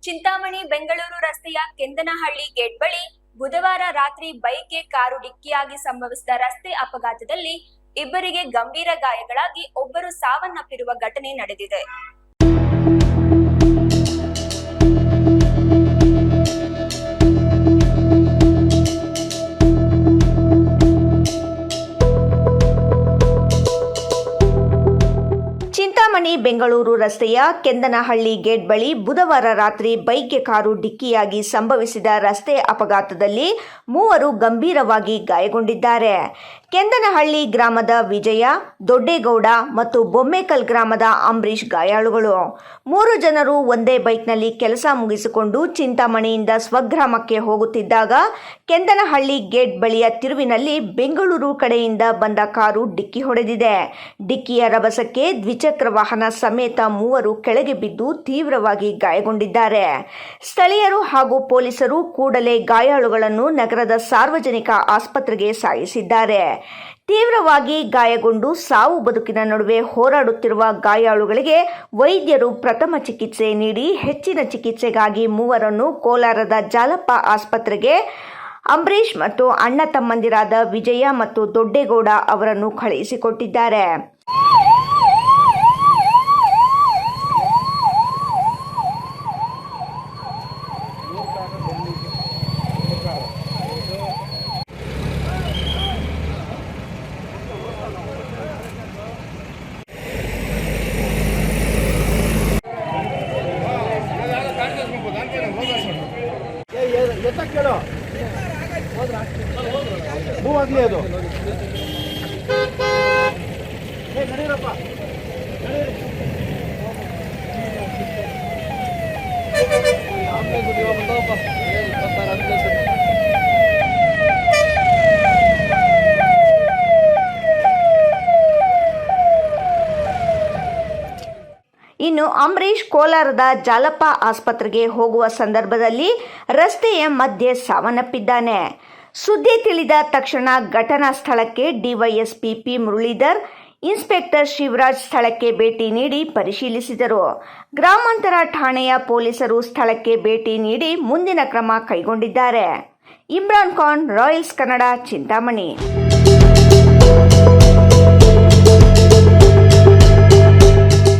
ಚಿಂತಾಮಣಿ ಬೆಂಗಳೂರು ರಸ್ತೆಯ ಕೆಂದನಹಳ್ಳಿ ಗೇಟ್ ಬಳಿ ಬುಧವಾರ ರಾತ್ರಿ ಬೈಕ್ಗೆ ಕಾರು ಡಿಕ್ಕಿಯಾಗಿ ಸಂಭವಿಸಿದ ರಸ್ತೆ ಅಪಘಾತದಲ್ಲಿ ಇಬ್ಬರಿಗೆ ಗಂಭೀರ ಗಾಯಗಳಾಗಿ ಒಬ್ಬರು ಸಾವನ್ನಪ್ಪಿರುವ ಘಟನೆ ನಡೆದಿದೆ. ಚಿಂತಾಮಣಿ ಬೆಂಗಳೂರು ರಸ್ತೆಯ ಕೆಂದನಹಳ್ಳಿ ಗೇಟ್ ಬಳಿ ಬುಧವಾರ ರಾತ್ರಿ ಬೈಕ್ಗೆ ಕಾರು ಡಿಕ್ಕಿಯಾಗಿ ಸಂಭವಿಸಿದ ರಸ್ತೆ ಅಪಘಾತದಲ್ಲಿ ಮೂವರು ಗಂಭೀರವಾಗಿ ಗಾಯಗೊಂಡಿದ್ದಾರೆ. ಕೆಂದನಹಳ್ಳಿ ಗ್ರಾಮದ ವಿಜಯ, ದೊಡ್ಡೇಗೌಡ ಮತ್ತು ಬೊಮ್ಮೇಕಲ್ ಗ್ರಾಮದ ಅಂಬರೀಶ್ ಗಾಯಾಳುಗಳು. 3 ಜನರು ಒಂದೇ ಬೈಕ್ನಲ್ಲಿ ಕೆಲಸ ಮುಗಿಸಿಕೊಂಡು ಚಿಂತಾಮಣಿಯಿಂದ ಸ್ವಗ್ರಾಮಕ್ಕೆ ಹೋಗುತ್ತಿದ್ದಾಗ ಕೆಂದನಹಳ್ಳಿ ಗೇಟ್ ಬಳಿಯ ತಿರುವಿನಲ್ಲಿ ಬೆಂಗಳೂರು ಕಡೆಯಿಂದ ಬಂದ ಕಾರು ಡಿಕ್ಕಿ ಹೊಡೆದಿದೆ. ಡಿಕ್ಕಿಯ ರಭಸಕ್ಕೆ ದ್ವಿಚಕ್ರ ವಾಹನ ಸಮೇತ ಮೂವರು ಕೆಳಗೆ ಬಿದ್ದು ತೀವ್ರವಾಗಿ ಗಾಯಗೊಂಡಿದ್ದಾರೆ. ಸ್ಥಳೀಯರು ಹಾಗೂ ಪೊಲೀಸರು ಕೂಡಲೇ ಗಾಯಾಳುಗಳನ್ನು ನಗರದ ಸಾರ್ವಜನಿಕ ಆಸ್ಪತ್ರೆಗೆ ಸಾಗಿಸಿದ್ದಾರೆ. ತೀವ್ರವಾಗಿ ಗಾಯಗೊಂಡು ಸಾವು ಬದುಕಿನ ನಡುವೆ ಹೋರಾಡುತ್ತಿರುವ ಗಾಯಾಳುಗಳಿಗೆ ವೈದ್ಯರು ಪ್ರಥಮ ಚಿಕಿತ್ಸೆ ನೀಡಿ ಹೆಚ್ಚಿನ ಚಿಕಿತ್ಸೆಗಾಗಿ ಮೂವರನ್ನು ಕೋಲಾರದ ಜಾಲಪ್ಪ ಆಸ್ಪತ್ರೆಗೆ, ಅಂಬರೀಶ್ ಮತ್ತು ಅಣ್ಣ ತಮ್ಮಂದಿರಾದ ವಿಜಯ ಮತ್ತು ದೊಡ್ಡೇಗೌಡ ಅವರನ್ನು ಕಳುಹಿಸಿಕೊಟ್ಟಿದ್ದಾರೆ. ಇನ್ನು ಅಂಬರೀಶ್ ಕೋಲಾರದ ಜಾಲಪ್ಪ ಆಸ್ಪತ್ರೆಗೆ ಹೋಗುವ ಸಂದರ್ಭದಲ್ಲಿ ರಸ್ತೆಯ ಮಧ್ಯೆ ಸಾವನ್ನಪ್ಪಿದ್ದಾನೆ. ಸುದ್ದಿ ತಿಳಿದ ತಕ್ಷಣ ಘಟನಾ ಸ್ಥಳಕ್ಕೆ DYSP P Muralidhar, inspector Shivaraj ಸ್ಥಳಕ್ಕೆ ಭೇಟಿ ನೀಡಿ ಪರಿಶೀಲಿಸಿದರು. ಗ್ರಾಮಾಂತರ ಠಾಣೆಯ ಪೊಲೀಸರು ಸ್ಥಳಕ್ಕೆ ಭೇಟಿ ನೀಡಿ ಮುಂದಿನ ಕ್ರಮ ಕೈಗೊಂಡಿದ್ದಾರೆ. ಇಮ್ರಾನ್ ಖಾನ್, ರಾಯಲ್ಸ್ ಕನ್ನಡ, ಚಿಂತಾಮಣಿ.